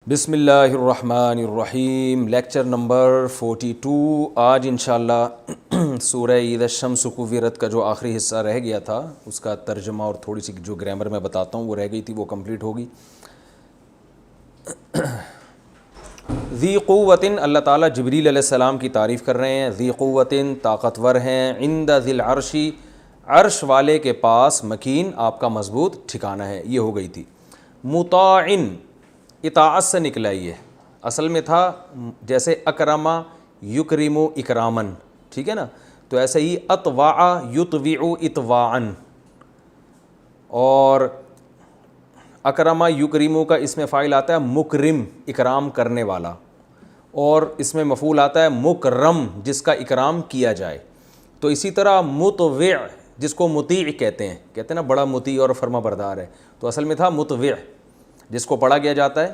بسم اللہ الرحمن الرحیم، لیکچر نمبر 42۔ آج انشاءاللہ سورہ اذا الشمس کورت کا جو آخری حصہ رہ گیا تھا اس کا ترجمہ اور تھوڑی سی جو گرامر میں بتاتا ہوں وہ رہ گئی تھی، وہ کمپلیٹ ہوگی۔ ذی قوت، اللہ تعالیٰ جبریل علیہ السلام کی تعریف کر رہے ہیں۔ ذی قوت، طاقتور ہیں، عند ذی العرش، عرش والے کے پاس، مکین، آپ کا مضبوط ٹھکانہ ہے، یہ ہو گئی تھی۔ مطاع، اطاعت سے نکلا، یہ اصل میں تھا جیسے اکرما یکرم اکرامن، ٹھیک ہے نا، تو ایسے ہی اطواع یطوع اطواعن، اور اکرما یکرمو کا اس میں فاعل آتا ہے مکرم، اکرام کرنے والا، اور اس میں مفعول آتا ہے مکرم، جس کا اکرام کیا جائے۔ تو اسی طرح مطوع، جس کو مطیع کہتے ہیں نا، بڑا مطیع اور فرما بردار ہے، تو اصل میں تھا مطوع، جس کو پڑھا گیا جاتا ہے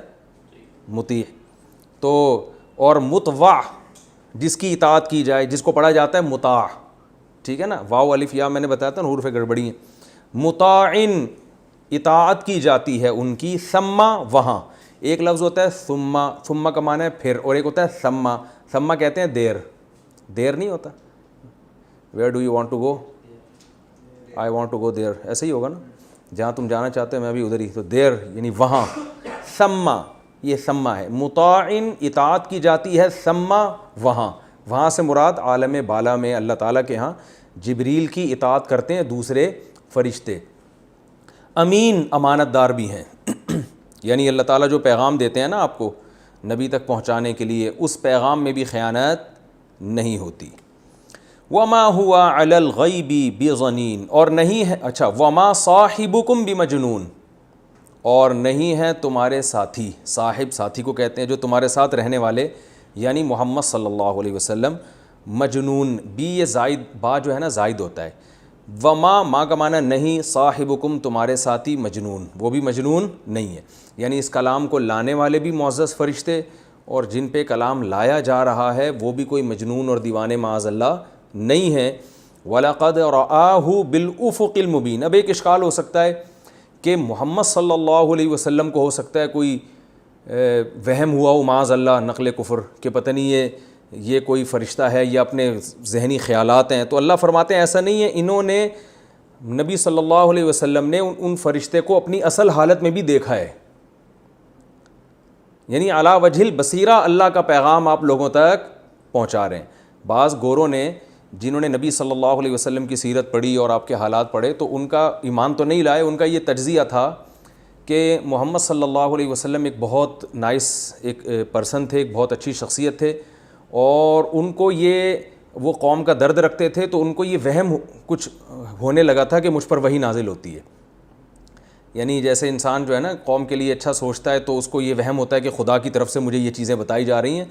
مطیع، تو اور مطوع، جس کی اطاعت کی جائے، جس کو پڑھا جاتا ہے مطاع، ٹھیک ہے نا، واو الف یا میں نے بتایا تھا نا، حروف گڑبڑی ہیں۔ مطاعن، اطاعت کی جاتی ہے ان کی، ثم، وہاں، ایک لفظ ہوتا ہے ثم، ثم کا معنی ہے پھر، اور ایک ہوتا ہے ثم، ثم کہتے ہیں دیر، دیر نہیں ہوتا، where do you want to go, I want to go there, ایسے ہی ہوگا نا، جہاں تم جانا چاہتے ہو میں بھی ادھر ہی، تو دیر یعنی وہاں، ثم، یہ ثم ہے۔ مطاعن، اطاعت کی جاتی ہے، ثم، وہاں، وہاں سے مراد عالم بالا میں اللہ تعالیٰ کے ہاں جبریل کی اطاعت کرتے ہیں دوسرے فرشتے۔ امین، امانت دار بھی ہیں، یعنی اللہ تعالیٰ جو پیغام دیتے ہیں نا آپ کو نبی تک پہنچانے کے لیے، اس پیغام میں بھی خیانت نہیں ہوتی۔ وما ہوا علی الغیب بضنین، اور نہیں ہے، اچھا، وما صاحبکم بمجنون، اور نہیں ہے تمہارے ساتھی، صاحب ساتھی کو کہتے ہیں جو تمہارے ساتھ رہنے والے، یعنی محمد صلی اللہ علیہ وسلم، مجنون، بی یہ زائد، با جو ہے نا زائد ہوتا ہے، وما، ما کا معنی نہیں، صاحبکم تمہارے ساتھی مجنون، وہ بھی مجنون نہیں ہے، یعنی اس کلام کو لانے والے بھی معزز فرشتے، اور جن پہ کلام لایا جا رہا ہے وہ بھی کوئی مجنون اور دیوانے معاذ اللہ نہیں ہے۔ وَلَقَدْ رَآهُ بِالْأُفُقِ الْمُبِينِ، اب ایک اشکال ہو سکتا ہے کہ محمد صلی اللہ علیہ وسلم کو ہو سکتا ہے کوئی وہم ہوا ہو معاذ اللہ، نقل کفر، کہ پتہ نہیں یہ کوئی فرشتہ ہے یا اپنے ذہنی خیالات ہیں، تو اللہ فرماتے ہیں ایسا نہیں ہے، انہوں نے نبی صلی اللہ علیہ وسلم نے ان فرشتے کو اپنی اصل حالت میں بھی دیکھا ہے، یعنی علی وجہ البصیرہ اللہ کا پیغام آپ لوگوں تک پہنچا رہے ہیں۔ بعض گوروں نے جنہوں نے نبی صلی اللہ علیہ وسلم کی سیرت پڑھی اور آپ کے حالات پڑھے تو ان کا ایمان تو نہیں لائے، ان کا یہ تجزیہ تھا کہ محمد صلی اللہ علیہ وسلم ایک بہت نائس ایک پرسن تھے، ایک بہت اچھی شخصیت تھے، اور ان کو وہ قوم کا درد رکھتے تھے، تو ان کو یہ وہم کچھ ہونے لگا تھا کہ مجھ پر وحی نازل ہوتی ہے، یعنی جیسے انسان جو ہے نا قوم کے لیے اچھا سوچتا ہے تو اس کو یہ وہم ہوتا ہے کہ خدا کی طرف سے مجھے یہ چیزیں بتائی جا رہی ہیں،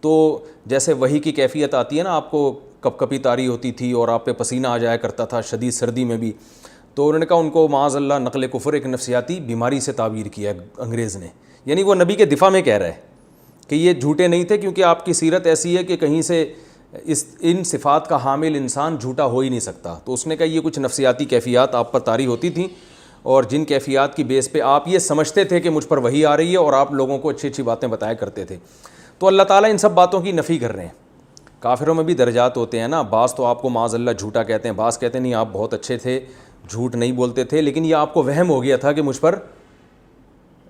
تو جیسے وحی کی کیفیت آتی ہے نا، آپ کو کپ کپی طاری ہوتی تھی اور آپ پہ پسینہ آ جایا کرتا تھا شدید سردی میں بھی، تو انہوں نے کہا ان کو معاذ اللہ نقل کفر ایک نفسیاتی بیماری سے تعبیر کیا انگریز نے، یعنی وہ نبی کے دفاع میں کہہ رہا ہے کہ یہ جھوٹے نہیں تھے، کیونکہ آپ کی سیرت ایسی ہے کہ کہیں سے ان صفات کا حامل انسان جھوٹا ہو ہی نہیں سکتا، تو اس نے کہا یہ کچھ نفسیاتی کیفیات آپ پر طاری ہوتی تھیں، اور جن کیفیات کی بیس پہ آپ یہ سمجھتے تھے کہ مجھ پر وحی آ رہی ہے، اور آپ لوگوں کو اچھی اچھی باتیں بتایا کرتے تھے، تو اللہ تعالیٰ ان سب باتوں کی نفی کر رہے ہیں۔ کافروں میں بھی درجات ہوتے ہیں نا، بعض تو آپ کو معاذ اللہ جھوٹا کہتے ہیں، بعض کہتے ہیں نہیں آپ بہت اچھے تھے، جھوٹ نہیں بولتے تھے، لیکن یہ آپ کو وہم ہو گیا تھا کہ مجھ پر،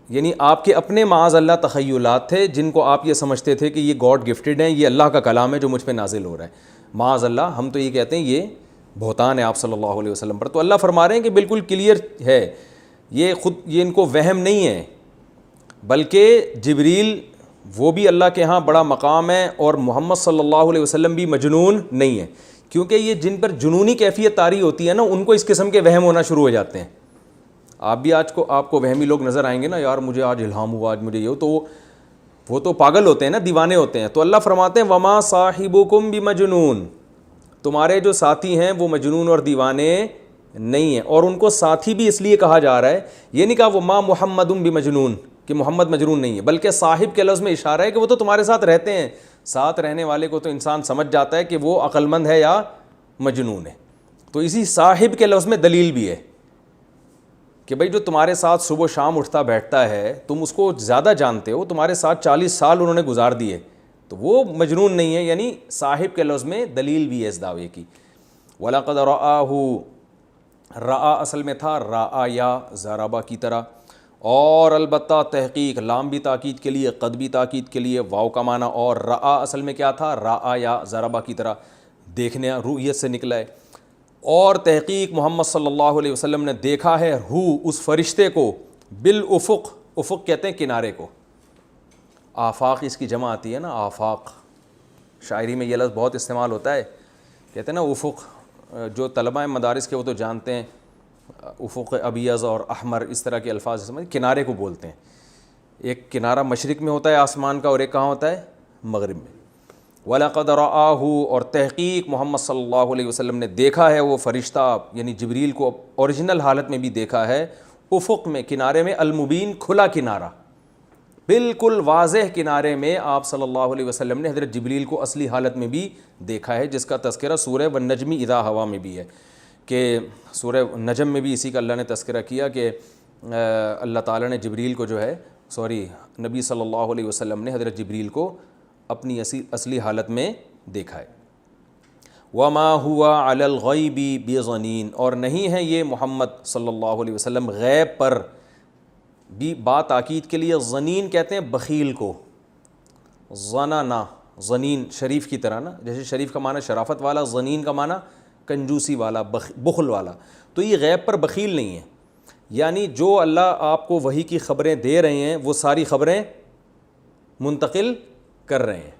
یعنی آپ کے اپنے معاذ اللہ تخیلات تھے جن کو آپ یہ سمجھتے تھے کہ یہ گاڈ گفٹڈ ہیں، یہ اللہ کا کلام ہے جو مجھ پہ نازل ہو رہا ہے، معاذ اللہ ہم تو یہ کہتے ہیں یہ بہتان ہے آپ صلی اللہ علیہ وسلم پر۔ تو اللہ فرما رہے ہیں کہ بالکل کلیئر ہے، یہ ان کو وہم نہیں ہے، بلکہ جبریل وہ بھی اللہ کے ہاں بڑا مقام ہے، اور محمد صلی اللہ علیہ وسلم بھی مجنون نہیں ہے، کیونکہ یہ جن پر جنونی کیفیت طاری ہوتی ہے نا ان کو اس قسم کے وہم ہونا شروع ہو جاتے ہیں۔ آپ بھی آپ کو وہمی لوگ نظر آئیں گے نا، یار مجھے آج الہام ہوا، آج مجھے یہ، تو وہ تو پاگل ہوتے ہیں نا، دیوانے ہوتے ہیں۔ تو اللہ فرماتے ہیں وما صاحبکم بمجنون، تمہارے جو ساتھی ہیں وہ مجنون اور دیوانے نہیں ہیں، اور ان کو ساتھی بھی اس لیے کہا جا رہا ہے، یہ نہیں کہا وما محمد بمجنون کہ محمد مجنون نہیں ہے، بلکہ صاحب کے لفظ میں اشارہ ہے کہ وہ تو تمہارے ساتھ رہتے ہیں، ساتھ رہنے والے کو تو انسان سمجھ جاتا ہے کہ وہ عقل مند ہے یا مجنون ہے، تو اسی صاحب کے لفظ میں دلیل بھی ہے کہ بھائی جو تمہارے ساتھ صبح و شام اٹھتا بیٹھتا ہے تم اس کو زیادہ جانتے ہو, تمہارے ساتھ 40 سال انہوں نے گزار دیے, تو وہ مجنون نہیں ہے. یعنی صاحب کے لفظ میں دلیل بھی ہے اس دعوے کی. وَلَقَدْ رَآهُ, رَآ اصل میں تھا رَآ یا ضربہ کی طرح, اور البتہ تحقیق لام بھی تاکید کے لیے, قد بھی تاکید کے لیے, واو کا معنی, اور رآ اصل میں کیا تھا, رآ یا ضربہ کی طرح, دیکھنے رؤیت سے نکلا ہے. اور تحقیق محمد صلی اللہ علیہ وسلم نے دیکھا ہے اس فرشتے کو بالافق, افق کہتے ہیں کنارے کو, آفاق اس کی جمع آتی ہے نا, آفاق, شاعری میں یہ لفظ بہت استعمال ہوتا ہے, کہتے ہیں نا افق. جو طلبہ مدارس کے وہ تو جانتے ہیں, افق ابیض اور احمر اس طرح کے الفاظ کنارے کو بولتے ہیں. ایک کنارہ مشرق میں ہوتا ہے آسمان کا, اور ایک کہاں ہوتا ہے, مغرب میں. وَلَقَدْ رَآهُ, اور تحقیق محمد صلی اللہ علیہ وسلم نے دیکھا ہے وہ فرشتہ یعنی جبریل کو اوریجنل حالت میں بھی دیکھا ہے, افق میں, کنارے میں, المبین کھلا کنارہ, بالکل واضح کنارے میں آپ صلی اللہ علیہ وسلم نے حضرت جبریل کو اصلی حالت میں بھی دیکھا ہے, جس کا تذکرہ سورہ والنجم اذا ہوا میں بھی ہے, کہ سورہ نجم میں بھی اسی کا اللہ نے تذکرہ کیا کہ اللہ تعالیٰ نے جبریل کو جو ہے نبی صلی اللہ علیہ وسلم نے حضرت جبریل کو اپنی اصلی حالت میں دیکھا ہے. وما ہوا علی الغیب بظنین, اور نہیں ہے یہ محمد صلی اللہ علیہ وسلم غیب پر بھی بات تاکید کے لیے, ظنین کہتے ہیں بخیل کو, ظننا, ظنین شریف کی طرح نا, جیسے شریف کا معنی شرافت والا, ظنین کا معنی کنجوسی والا, بخل والا. تو یہ غیب پر بخیل نہیں ہے, یعنی جو اللہ آپ کو وحی کی خبریں دے رہے ہیں وہ ساری خبریں منتقل کر رہے ہیں.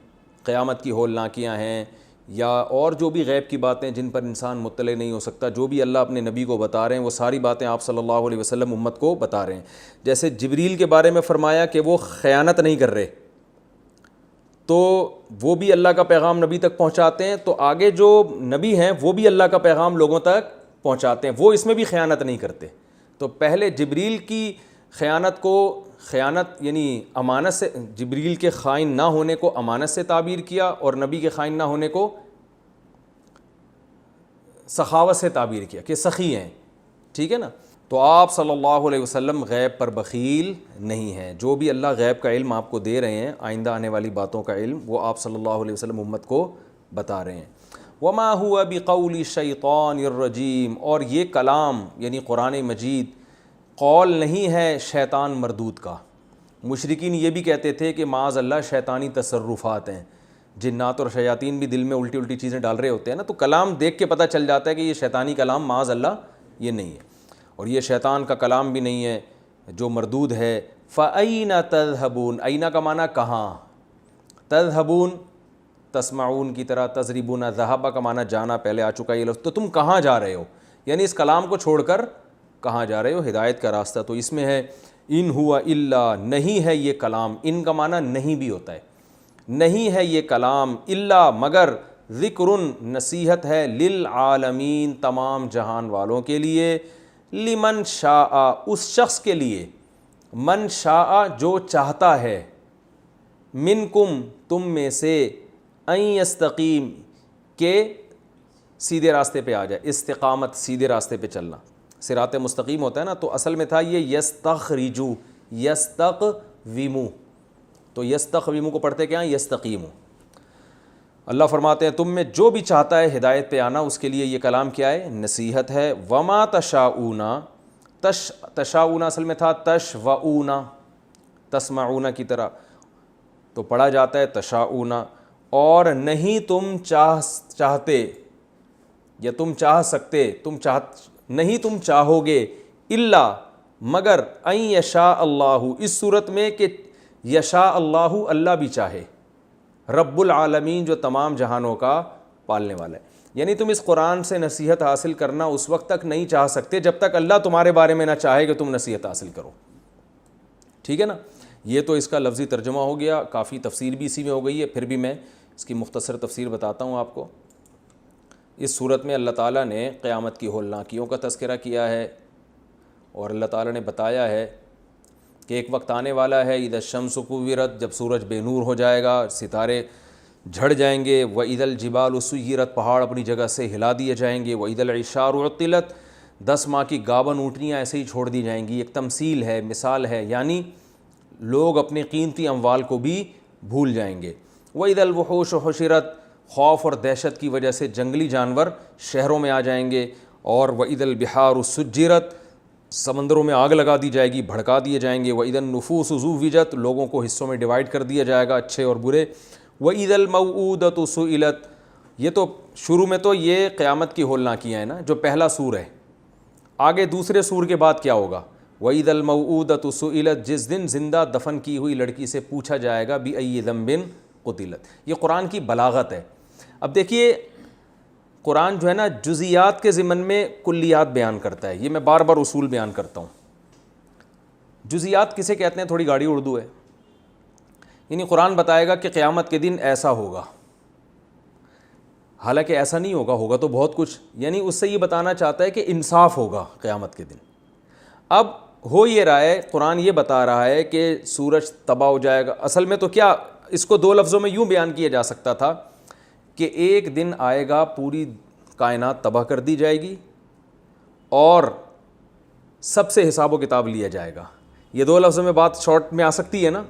قیامت کی ہولناکیاں ہیں یا اور جو بھی غیب کی باتیں جن پر انسان مطلع نہیں ہو سکتا, جو بھی اللہ اپنے نبی کو بتا رہے ہیں وہ ساری باتیں آپ صلی اللہ علیہ وسلم امت کو بتا رہے ہیں. جیسے جبریل کے بارے میں فرمایا کہ وہ خیانت نہیں کر رہے, تو وہ بھی اللہ کا پیغام نبی تک پہنچاتے ہیں, تو آگے جو نبی ہیں وہ بھی اللہ کا پیغام لوگوں تک پہنچاتے ہیں, وہ اس میں بھی خیانت نہیں کرتے. تو پہلے جبریل کی خیانت یعنی امانت سے, جبریل کے خائن نہ ہونے کو امانت سے تعبیر کیا, اور نبی کے خائن نہ ہونے کو سخاوت سے تعبیر کیا کہ سخی ہیں, ٹھیک ہے نا. تو آپ صلی اللہ علیہ وسلم غیب پر بخیل نہیں ہیں, جو بھی اللہ غیب کا علم آپ کو دے رہے ہیں, آئندہ آنے والی باتوں کا علم, وہ آپ صلی اللہ علیہ وسلم امت کو بتا رہے ہیں. وما هو بقول الشیطان الرجیم, اور یہ کلام یعنی قرآن مجید قول نہیں ہے شیطان مردود کا. مشرکین یہ بھی کہتے تھے کہ معاذ اللہ شیطانی تصرفات ہیں, جنات اور شیاطین بھی دل میں الٹی الٹی چیزیں ڈال رہے ہوتے ہیں نا, تو کلام دیکھ کے پتہ چل جاتا ہے کہ یہ شیطانی کلام معاذ اللہ یہ نہیں ہے, اور یہ شیطان کا کلام بھی نہیں ہے جو مردود ہے. فَأَيْنَ تَذْهَبُونَ, اینا کا معنی کہاں, تذہبون تسمعون کی طرح, تضربون, ذہبہ کا معنی جانا, پہلے آ چکا یہ لفظ, تو تم کہاں جا رہے ہو, یعنی اس کلام کو چھوڑ کر کہاں جا رہے ہو, ہدایت کا راستہ تو اس میں ہے. ان ہوا الا, نہیں ہے یہ کلام, ان کا معنی نہیں بھی ہوتا ہے, نہیں ہے یہ کلام, الا مگر, ذکر نصیحت ہے, للعالمین تمام جہان والوں کے لیے, لمن شاء اس شخص کے لیے, من شاء جو چاہتا ہے, منکم تم میں سے, ان یستقیم کہ سیدھے راستے پہ آ جائے, استقامت سیدھے راستے پہ چلنا, صراط مستقیم ہوتا ہے نا, تو اصل میں تھا یہ یستخرجو, یستقویمو, تو یستقویمو کو پڑھتے کیا ہیں, یستقیمو. اللہ فرماتے ہیں تم میں جو بھی چاہتا ہے ہدایت پہ آنا اس کے لیے یہ کلام کیا ہے, نصیحت ہے. وما تشاؤون, تشاؤون اصل میں تھا تشوؤون, تسمعون کی طرح, تو پڑھا جاتا ہے تشاؤون, اور نہیں تم چاہتے یا تم چاہ سکتے, نہیں تم چاہو گے, الا مگر, ان یشاء اللہ, اس صورت میں کہ یشاء اللہ, اللہ بھی چاہے, رب العالمین جو تمام جہانوں کا پالنے والا ہے. یعنی تم اس قرآن سے نصیحت حاصل کرنا اس وقت تک نہیں چاہ سکتے جب تک اللہ تمہارے بارے میں نہ چاہے کہ تم نصیحت حاصل کرو, ٹھیک ہے نا. یہ تو اس کا لفظی ترجمہ ہو گیا, کافی تفسیر بھی اسی میں ہو گئی ہے, پھر بھی میں اس کی مختصر تفسیر بتاتا ہوں آپ کو. اس صورت میں اللہ تعالیٰ نے قیامت کی ہولناکیوں کا تذکرہ کیا ہے, اور اللہ تعالیٰ نے بتایا ہے کہ ایک وقت آنے والا ہے, اذا الشمس کوورت, جب سورج بے نور ہو جائے گا, ستارے جھڑ جائیں گے, وَإِذَا الْجِبَالُ سُيِّرَتْ, پہاڑ اپنی جگہ سے ہلا دیے جائیں گے, وَإِذَا الْعِشَارُ عُطِّلَتْ, 10 ماہ کی گابن اونٹنیاں ایسے ہی چھوڑ دی جائیں گی. ایک تمثیل ہے, مثال ہے, یعنی لوگ اپنے قیمتی اموال کو بھی بھول جائیں گے. وَإِذَا الْوُحُوشُ حُشِرَتْ, خوف اور دہشت کی وجہ سے جنگلی جانور شہروں میں آ جائیں گے. اور وَإِذَا الْبِحَارُ سُجِّرَتْ, سمندروں میں آگ لگا دی جائے گی, بھڑکا دیے جائیں گے. وَإِذَا النُّفُوسُ زُوِّجَتْ, لوگوں کو حصوں میں ڈیوائڈ کر دیا جائے گا, اچھے اور برے. وَإِذَا الْمَوْءُودَةُ سُئِلَتْ, یہ تو شروع میں تو یہ قیامت کی ہولناکیاں ہیں نا, جو پہلا سور ہے. آگے دوسرے سور کے بعد کیا ہوگا؟ وَإِذَا الْمَوْءُودَةُ سُئِلَتْ, جس دن زندہ دفن کی ہوئی لڑکی سے پوچھا جائے گا بِأَيِّ ذَنبٍ قُتِلَتْ. یہ قرآن کی بلاغت ہے. اب دیکھیے قرآن جو ہے نا جزیات کے ضمن میں کلیات بیان کرتا ہے. یہ میں بار بار اصول بیان کرتا ہوں. جزیات کسے کہتے ہیں؟ تھوڑی گاڑی اردو ہے. یعنی قرآن بتائے گا کہ قیامت کے دن ایسا ہوگا, حالانکہ ایسا نہیں ہوگا, ہوگا تو بہت کچھ. یعنی اس سے یہ بتانا چاہتا ہے کہ انصاف ہوگا قیامت کے دن. اب ہو یہ رہا ہے, قرآن یہ بتا رہا ہے کہ سورج تباہ ہو جائے گا. اصل میں تو کیا, اس کو 2 لفظوں میں یوں بیان کیا جا سکتا تھا کہ ایک دن آئے گا پوری کائنات تباہ کر دی جائے گی اور سب سے حساب و کتاب لیا جائے گا. یہ 2 لفظوں میں بات شارٹ میں آ سکتی ہے نا.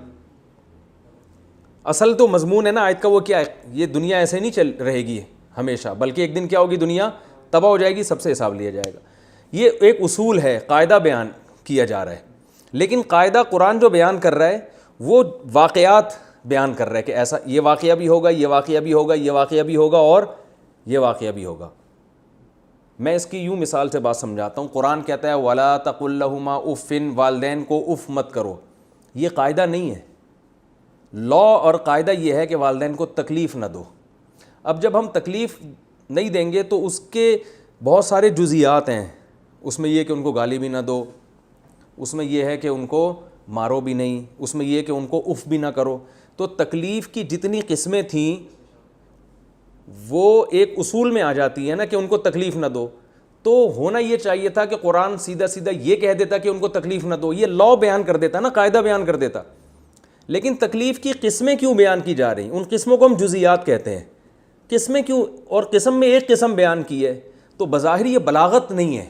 اصل تو مضمون ہے نا آیت کا وہ کیا ہے, یہ دنیا ایسے نہیں چل رہے گی ہمیشہ, بلکہ ایک دن کیا ہوگی, دنیا تباہ ہو جائے گی, سب سے حساب لیا جائے گا. یہ ایک اصول ہے, قاعدہ بیان کیا جا رہا ہے. لیکن قاعدہ قرآن جو بیان کر رہا ہے وہ واقعات بیان کر رہا ہے کہ ایسا یہ واقعہ بھی ہوگا, یہ واقعہ بھی ہوگا, یہ واقعہ بھی ہوگا اور یہ واقعہ بھی ہوگا. میں اس کی یوں مثال سے بات سمجھاتا ہوں. قرآن کہتا ہے وَلَا تَقُل لَّهُمَا اُفٍّ, والدین کو اف مت کرو. یہ قاعدہ نہیں ہے. لا اور قاعدہ یہ ہے کہ والدین کو تکلیف نہ دو. اب جب ہم تکلیف نہیں دیں گے تو اس کے بہت سارے جزیات ہیں. اس میں یہ کہ ان کو گالی بھی نہ دو, اس میں یہ ہے کہ ان کو مارو بھی نہیں, اس میں یہ کہ ان کو اف بھی نہ کرو. تو تکلیف کی جتنی قسمیں تھیں وہ ایک اصول میں آ جاتی ہے نا کہ ان کو تکلیف نہ دو. تو ہونا یہ چاہیے تھا کہ قرآن سیدھا سیدھا یہ کہہ دیتا کہ ان کو تکلیف نہ دو, یہ لا بیان کر دیتا نا, قاعدہ بیان کر دیتا. لیکن تکلیف کی قسمیں کیوں بیان کی جا رہی ہیں؟ ان قسموں کو ہم جزیات کہتے ہیں. قسمیں کیوں, اور قسم میں ایک قسم بیان کی ہے تو بظاہر یہ بلاغت نہیں ہے.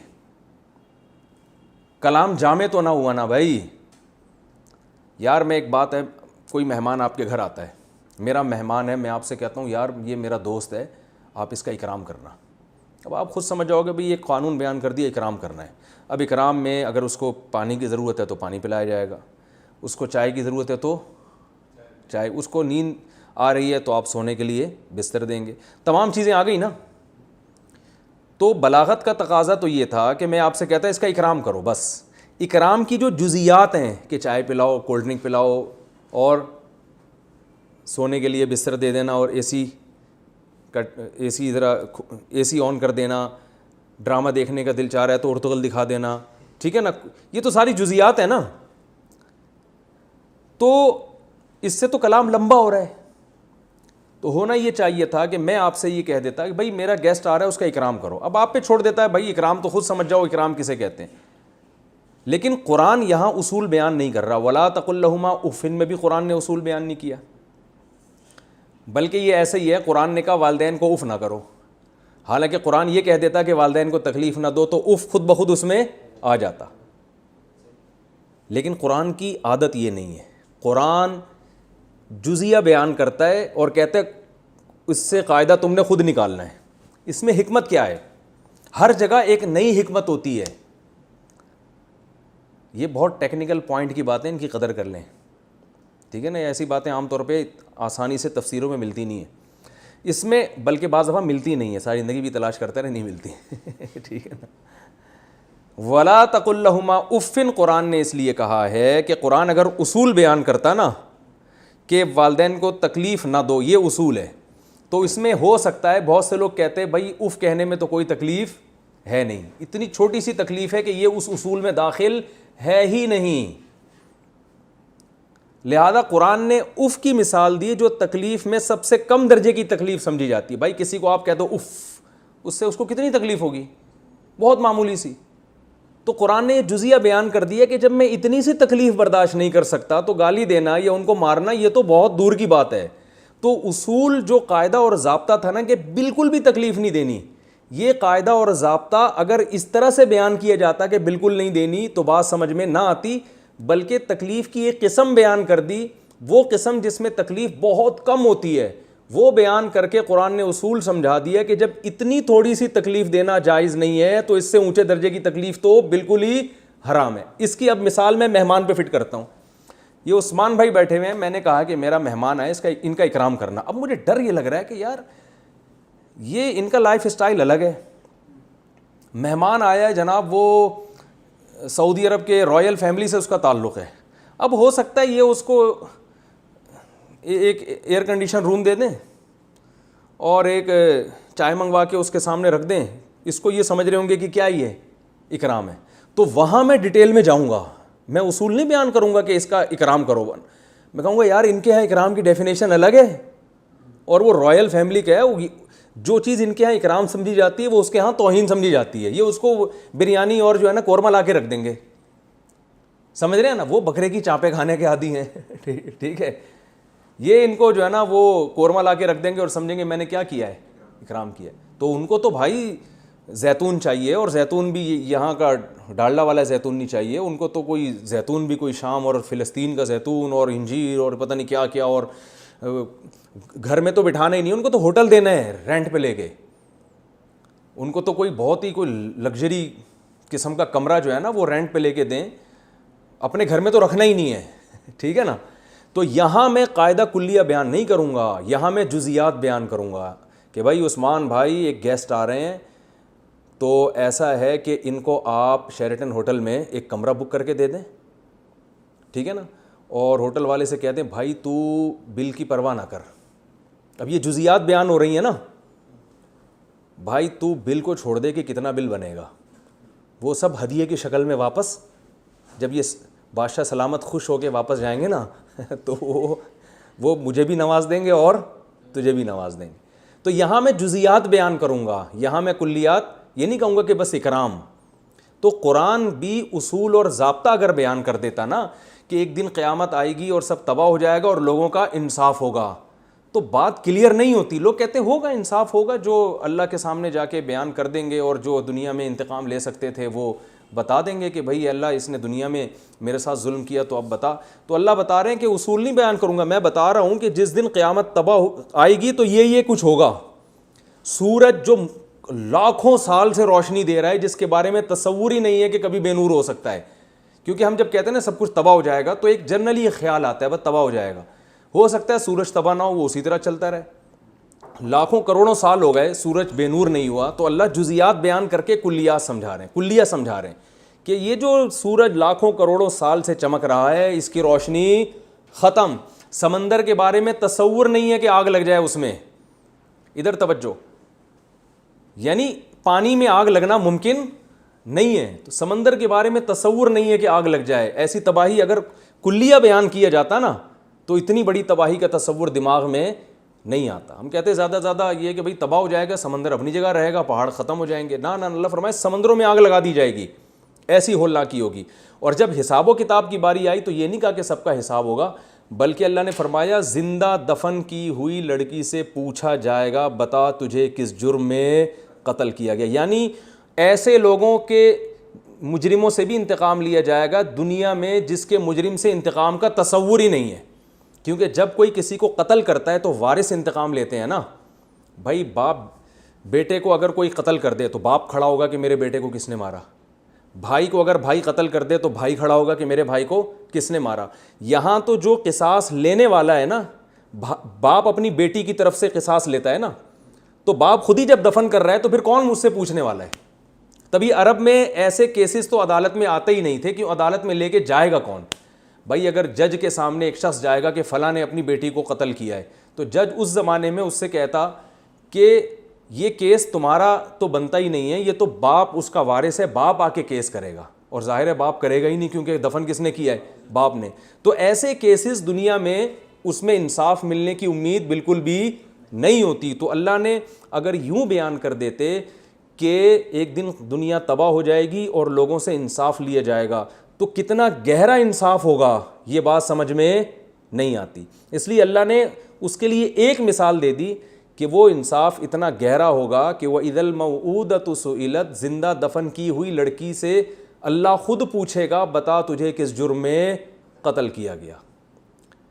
کلام جامع تو نہ ہوا نا بھائی. یار میں ایک بات ہے, کوئی مہمان آپ کے گھر آتا ہے, میرا مہمان ہے, میں آپ سے کہتا ہوں یار یہ میرا دوست ہے, آپ اس کا اکرام کرنا. اب آپ خود سمجھ جاؤ گے بھئی یہ قانون بیان کر دیا اکرام کرنا ہے. اب اکرام میں اگر اس کو پانی کی ضرورت ہے تو پانی پلایا جائے گا, اس کو چائے کی ضرورت ہے تو چائے, اس کو نیند آ رہی ہے تو آپ سونے کے لیے بستر دیں گے. تمام چیزیں آ گئی نا. تو بلاغت کا تقاضا تو یہ تھا کہ میں آپ سے کہتا اس کا اکرام کرو. بس اکرام کی جو جزیات ہیں کہ چائے پلاؤ, کولڈ ڈرنک پلاؤ اور سونے کے لیے بستر دے دینا اور اے سی ذرا اے سی آن کر دینا, ڈرامہ دیکھنے کا دل چاہ رہا ہے تو ارطغرل دکھا دینا, ٹھیک ہے نا, یہ تو ساری جزیات ہیں نا. تو اس سے تو کلام لمبا ہو رہا ہے. تو ہونا یہ چاہیے تھا کہ میں آپ سے یہ کہہ دیتا کہ بھائی میرا گیسٹ آ رہا ہے اس کا اکرام کرو. اب آپ پہ چھوڑ دیتا ہے بھائی اکرام تو خود سمجھ جاؤ اکرام کسے کہتے ہیں. لیکن قرآن یہاں اصول بیان نہیں کر رہا. وَلَا تَقُل لَّهُمَا اُفٍّ میں بھی قرآن نے اصول بیان نہیں کیا, بلکہ یہ ایسے ہی ہے قرآن نے کہا والدین کو اف نہ کرو. حالانکہ قرآن یہ کہہ دیتا کہ والدین کو تکلیف نہ دو تو اف خود بخود اس میں آ جاتا. لیکن قرآن کی عادت یہ نہیں ہے. قرآن جزیہ بیان کرتا ہے اور کہتا ہے اس سے قاعدہ تم نے خود نکالنا ہے. اس میں حکمت کیا ہے؟ ہر جگہ ایک نئی حکمت ہوتی ہے. یہ بہت ٹیکنیکل پوائنٹ کی باتیں, ان کی قدر کر لیں, ٹھیک ہے نا. ایسی باتیں عام طور پہ آسانی سے تفسیروں میں ملتی نہیں ہیں. اس میں بلکہ بعض دفعہ ملتی نہیں ہے, ساری زندگی بھی تلاش کرتا رہے نہیں ملتی, ٹھیک ہے نا. وَلَا تَقُل لَّهُمَا اُفٍّ قرآن نے اس لیے کہا ہے کہ قرآن اگر اصول بیان کرتا نا کہ والدین کو تکلیف نہ دو, یہ اصول ہے, تو اس میں ہو سکتا ہے بہت سے لوگ کہتے ہیں بھائی اف کہنے میں تو کوئی تکلیف ہے نہیں, اتنی چھوٹی سی تکلیف ہے کہ یہ اس اصول میں داخل ہے ہی نہیں. لہذا قرآن نے اف کی مثال دی جو تکلیف میں سب سے کم درجے کی تکلیف سمجھی جاتی ہے. بھائی کسی کو آپ کہہ دو اف, اس سے اس کو کتنی تکلیف ہوگی؟ بہت معمولی سی. تو قرآن نے یہ جزیہ بیان کر دیا کہ جب میں اتنی سی تکلیف برداشت نہیں کر سکتا تو گالی دینا یا ان کو مارنا یہ تو بہت دور کی بات ہے. تو اصول جو قاعدہ اور ضابطہ تھا نا کہ بالکل بھی تکلیف نہیں دینی, یہ قاعدہ اور ضابطہ اگر اس طرح سے بیان کیا جاتا کہ بالکل نہیں دینی تو بات سمجھ میں نہ آتی، بلکہ تکلیف کی ایک قسم بیان کر دی، وہ قسم جس میں تکلیف بہت کم ہوتی ہے، وہ بیان کر کے قرآن نے اصول سمجھا دیا کہ جب اتنی تھوڑی سی تکلیف دینا جائز نہیں ہے تو اس سے اونچے درجے کی تکلیف تو بالکل ہی حرام ہے۔ اس کی اب مثال میں مہمان پہ فٹ کرتا ہوں۔ یہ عثمان بھائی بیٹھے ہوئے ہیں، میں نے کہا کہ میرا مہمان ہے، ان کا اکرام کرنا۔ اب مجھے ڈر یہ لگ رہا ہے کہ یار یہ ان کا لائف اسٹائل الگ ہے، مہمان آیا ہے جناب، وہ سعودی عرب کے رائل فیملی سے اس کا تعلق ہے، اب ہو سکتا ہے یہ اس کو ایک ایئر کنڈیشن روم دے دیں اور ایک چائے منگوا کے اس کے سامنے رکھ دیں، اس کو یہ سمجھ رہے ہوں گے کہ کیا یہ اکرام ہے، تو وہاں میں ڈیٹیل میں جاؤں گا، میں اصول نہیں بیان کروں گا کہ اس کا اکرام کرو، میں کہوں گا یار ان کے یہاں اکرام کی ڈیفینیشن الگ ہے اور وہ رائل فیملی کا ہے، جو چیز ان کے یہاں اکرام سمجھی جاتی ہے وہ اس کے ہاں توہین سمجھی جاتی ہے، یہ اس کو بریانی اور جو ہے نا قورمہ لا کے رکھ دیں گے، سمجھ رہے ہیں نا، وہ بکرے کی چانپیں کھانے کے عادی ہیں، ٹھیک ہے، یہ ان کو جو ہے نا وہ قورمہ لا کے رکھ دیں گے اور سمجھیں گے میں نے کیا کیا ہے، اکرام کیا ہے، تو ان کو تو بھائی زیتون چاہیے، اور زیتون بھی یہاں کا ڈالڈا والا زیتون نہیں چاہیے، ان کو تو کوئی زیتون بھی کوئی شام اور فلسطین کا زیتون اور انجیر اور پتہ نہیں کیا کیا، اور گھر میں تو بٹھانا ہی نہیں، ان کو تو ہوٹل دینا ہے رینٹ پہ لے کے، ان کو تو کوئی بہت ہی کوئی لگژری قسم کا کمرہ جو ہے نا وہ رینٹ پہ لے کے دیں، اپنے گھر میں تو رکھنا ہی نہیں ہے، ٹھیک ہے نا۔ تو یہاں میں قاعدہ کلیہ بیان نہیں کروں گا، یہاں میں جزیات بیان کروں گا کہ بھائی عثمان بھائی ایک گیسٹ آ رہے ہیں، تو ایسا ہے کہ ان کو آپ شیرٹن ہوٹل میں ایک کمرہ بک کر کے دے دیں، ٹھیک ہے نا، اور ہوٹل والے سے کہہ دیں بھائی تو بل کی پرواہ نہ کر، اب یہ جزیات بیان ہو رہی ہیں نا، بھائی تو بل کو چھوڑ دے کہ کتنا بل بنے گا، وہ سب ہدیے کی شکل میں واپس، جب یہ بادشاہ سلامت خوش ہو کے واپس جائیں گے نا تو وہ مجھے بھی نواز دیں گے اور تجھے بھی نواز دیں گے۔ تو یہاں میں جزیات بیان کروں گا، یہاں میں کلیات یہ نہیں کہوں گا کہ بس اکرام۔ تو قرآن بھی اصول اور ضابطہ اگر بیان کر دیتا نا کہ ایک دن قیامت آئے گی اور سب تباہ ہو جائے گا اور لوگوں کا انصاف ہوگا، تو بات کلیئر نہیں ہوتی، لوگ کہتے ہوگا انصاف ہوگا، جو اللہ کے سامنے جا کے بیان کر دیں گے اور جو دنیا میں انتقام لے سکتے تھے وہ بتا دیں گے کہ بھائی اللہ اس نے دنیا میں میرے ساتھ ظلم کیا تو اب بتا۔ تو اللہ بتا رہے ہیں کہ اصول نہیں بیان کروں گا، میں بتا رہا ہوں کہ جس دن قیامت تباہ آئے گی تو یہ کچھ ہوگا۔ سورج جو لاکھوں سال سے روشنی دے رہا ہے، جس کے بارے میں تصور ہی نہیں ہے کہ کبھی بے نور ہو سکتا ہے، کیونکہ ہم جب کہتے ہیں نا سب کچھ تباہ ہو جائے گا تو ایک جنرلی خیال آتا ہے بس تباہ ہو جائے گا، ہو سکتا ہے سورج تباہ نہ ہو، وہ اسی طرح چلتا رہے، لاکھوں کروڑوں سال ہو گئے سورج بے نور نہیں ہوا، تو اللہ جزیات بیان کر کے کلیات سمجھا رہے ہیں، کلیہ سمجھا رہے ہیں کہ یہ جو سورج لاکھوں کروڑوں سال سے چمک رہا ہے اس کی روشنی ختم، سمندر کے بارے میں تصور نہیں ہے کہ آگ لگ جائے اس میں، ادھر توجہ، یعنی پانی میں آگ لگنا ممکن نہیں ہے، تو سمندر کے بارے میں تصور نہیں ہے کہ آگ لگ جائے، ایسی تباہی اگر کلیہ بیان کیا جاتا نا تو اتنی بڑی تباہی کا تصور دماغ میں نہیں آتا۔ ہم کہتے ہیں زیادہ زیادہ یہ کہ بھئی تباہ ہو جائے گا، سمندر اپنی جگہ رہے گا، پہاڑ ختم ہو جائیں گے، نہ اللہ فرمائے سمندروں میں آگ لگا دی جائے گی، ایسی ہولناکی ہوگی۔ اور جب حساب و کتاب کی باری آئی تو یہ نہیں کہا کہ سب کا حساب ہوگا، بلکہ اللہ نے فرمایا زندہ دفن کی ہوئی لڑکی سے پوچھا جائے گا بتا تجھے کس جرم میں قتل کیا گیا، یعنی ایسے لوگوں کے مجرموں سے بھی انتقام لیا جائے گا دنیا میں جس کے مجرم سے انتقام کا تصور ہی نہیں ہے، کیونکہ جب کوئی کسی کو قتل کرتا ہے تو وارث انتقام لیتے ہیں نا، بھائی باپ بیٹے کو اگر کوئی قتل کر دے تو باپ کھڑا ہوگا کہ میرے بیٹے کو کس نے مارا، بھائی کو اگر بھائی قتل کر دے تو بھائی کھڑا ہوگا کہ میرے بھائی کو کس نے مارا۔ یہاں تو جو قصاص لینے والا ہے نا، باپ اپنی بیٹی کی طرف سے قصاص لیتا ہے نا، تو باپ خود ہی جب دفن کر رہا ہے تو پھر کون مجھ سے پوچھنے والا ہے؟ تبھی عرب میں ایسے کیسز تو عدالت میں آتے ہی نہیں تھے، کہ عدالت میں لے کے جائے گا کون؟ بھائی اگر جج کے سامنے ایک شخص جائے گا کہ فلاں نے اپنی بیٹی کو قتل کیا ہے، تو جج اس زمانے میں اس سے کہتا کہ یہ کیس تمہارا تو بنتا ہی نہیں ہے، یہ تو باپ اس کا وارث ہے، باپ آ کے کیس کرے گا، اور ظاہر ہے باپ کرے گا ہی نہیں کیونکہ دفن کس نے کیا ہے؟ باپ نے۔ تو ایسے کیسز دنیا میں اس میں انصاف ملنے کی امید بالکل بھی نہیں ہوتی۔ تو اللہ نے اگر یوں بیان کر دیتے کہ ایک دن دنیا تباہ ہو جائے گی اور لوگوں سے انصاف لیا جائے گا تو کتنا گہرا انصاف ہوگا، یہ بات سمجھ میں نہیں آتی۔ اس لیے اللہ نے اس کے لیے ایک مثال دے دی کہ وہ انصاف اتنا گہرا ہوگا کہ وَإِذَا الْمَوْعُودَةُ سُئِلَتْ زندہ دفن کی ہوئی لڑکی سے اللہ خود پوچھے گا بتا تجھے کس جرم میں قتل کیا گیا.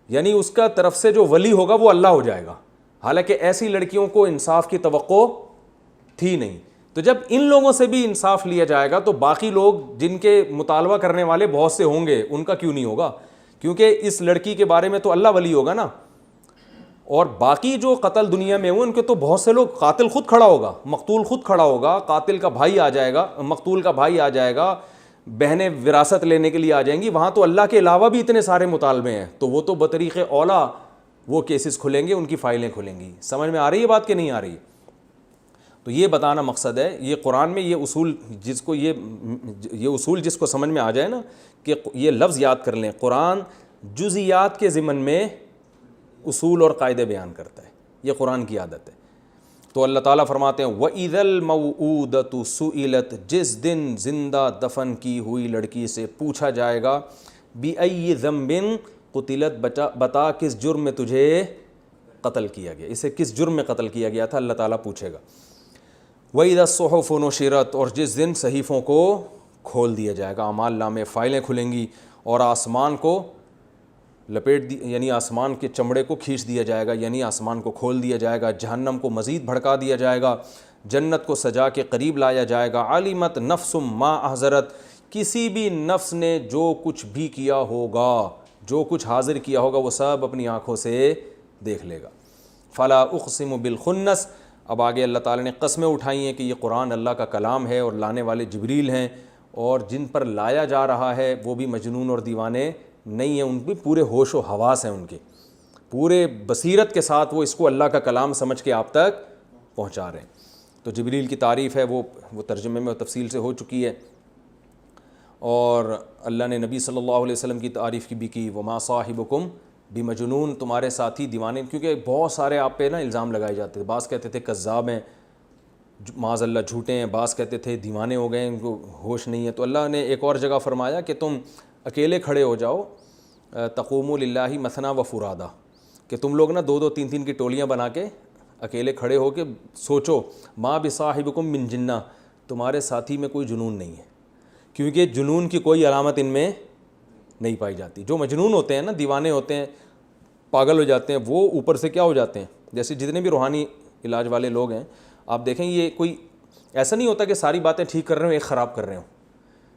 یعنی اس کا طرف سے جو ولی ہوگا وہ اللہ ہو جائے گا, حالانکہ ایسی لڑکیوں کو انصاف کی توقع تھی نہیں. تو جب ان لوگوں سے بھی انصاف لیا جائے گا تو باقی لوگ جن کے مطالبہ کرنے والے بہت سے ہوں گے ان کا کیوں نہیں ہوگا, کیونکہ اس لڑکی کے بارے میں تو اللہ ولی ہوگا نا. اور باقی جو قتل دنیا میں ہوئے ان کے تو بہت سے لوگ, قاتل خود کھڑا ہوگا, مقتول خود کھڑا ہوگا, قاتل کا بھائی آ جائے گا, مقتول کا بھائی آ جائے گا, بہنیں وراثت لینے کے لیے آ جائیں گی. وہاں تو اللہ کے علاوہ بھی اتنے سارے مطالبے ہیں, تو وہ تو بطریق اولا وہ کیسز کھلیں گے, ان کی فائلیں کھلیں گی. سمجھ میں آ رہی ہے بات کہ نہیں آ رہی؟ تو یہ بتانا مقصد ہے. یہ قرآن میں یہ اصول جس کو سمجھ میں آ جائے نا, کہ یہ لفظ یاد کر لیں, قرآن جزیات کے ضمن میں اصول اور قاعدے بیان کرتا ہے, یہ قرآن کی عادت ہے. تو اللہ تعالیٰ فرماتے ہیں وَإِذَا الْمَوْعُودَةُ سُئِلَتْ, جس دن زندہ دفن کی ہوئی لڑکی سے پوچھا جائے گا بِأَيِّ ذَنبٍ قُتِلَتْ, بتا کس جرم میں تجھے قتل کیا گیا, اسے کس جرم میں قتل کیا گیا تھا, اللہ تعالیٰ پوچھے گا. وَإِذَا الصُّحُفُ نُشِرَتْ, اور جس دن صحیفوں کو کھول دیا جائے گا, اعمال نامے فائلیں کھلیں گی, اور آسمان کو لپیٹ یعنی آسمان کے چمڑے کو کھینچ دیا جائے گا, یعنی آسمان کو کھول دیا جائے گا, جہنم کو مزید بھڑکا دیا جائے گا, جنت کو سجا کے قریب لایا جائے گا. عَلِمَتْ نَفْسٌ مَا أَحْضَرَتْ, کسی بھی نفس نے جو کچھ بھی کیا ہوگا, جو کچھ حاضر کیا ہوگا وہ سب اپنی آنکھوں سے دیکھ لے گا. فَلَا أُقْسِمُ بِالْخُنَّسِ, اب آگے اللہ تعالیٰ نے قسمیں اٹھائی ہیں کہ یہ قرآن اللہ کا کلام ہے اور لانے والے جبریل ہیں, اور جن پر لایا جا رہا ہے وہ بھی مجنون اور دیوانے نہیں ہیں, ان بھی پورے ہوش و حواس ہیں, ان کے پورے بصیرت کے ساتھ وہ اس کو اللہ کا کلام سمجھ کے آپ تک پہنچا رہے ہیں. تو جبریل کی تعریف ہے وہ ترجمے میں تفصیل سے ہو چکی ہے, اور اللہ نے نبی صلی اللہ علیہ وسلم کی تعریف کی بھی کی, وما صاحبکم بمجنون, تمہارے ساتھی دیوانے, کیونکہ بہت سارے آپ پہ نا الزام لگائے جاتے تھے. بعض کہتے تھے کذاب ہیں, معاذ اللہ جھوٹے ہیں, بعض کہتے تھے دیوانے ہو گئے, ان کو ہوش نہیں ہے. تو اللہ نے ایک اور جگہ فرمایا کہ تم اکیلے کھڑے ہو جاؤ, تقوموا للہ مثنی و فرادا, کہ تم لوگ نا 2-2 3-3 کی ٹولیاں بنا کے اکیلے کھڑے ہو کے سوچو, ما بصاحبکم من جنہ, تمہارے ساتھی میں کوئی جنون نہیں ہے, کیونکہ جنون کی کوئی علامت ان میں نہیں پائی جاتی. جو مجنون ہوتے ہیں نا, دیوانے ہوتے ہیں, پاگل ہو جاتے ہیں, وہ اوپر سے کیا ہو جاتے ہیں, جیسے جتنے بھی روحانی علاج والے لوگ ہیں آپ دیکھیں, یہ کوئی ایسا نہیں ہوتا کہ ساری باتیں ٹھیک کر رہے ہوں ایک خراب کر رہے ہوں.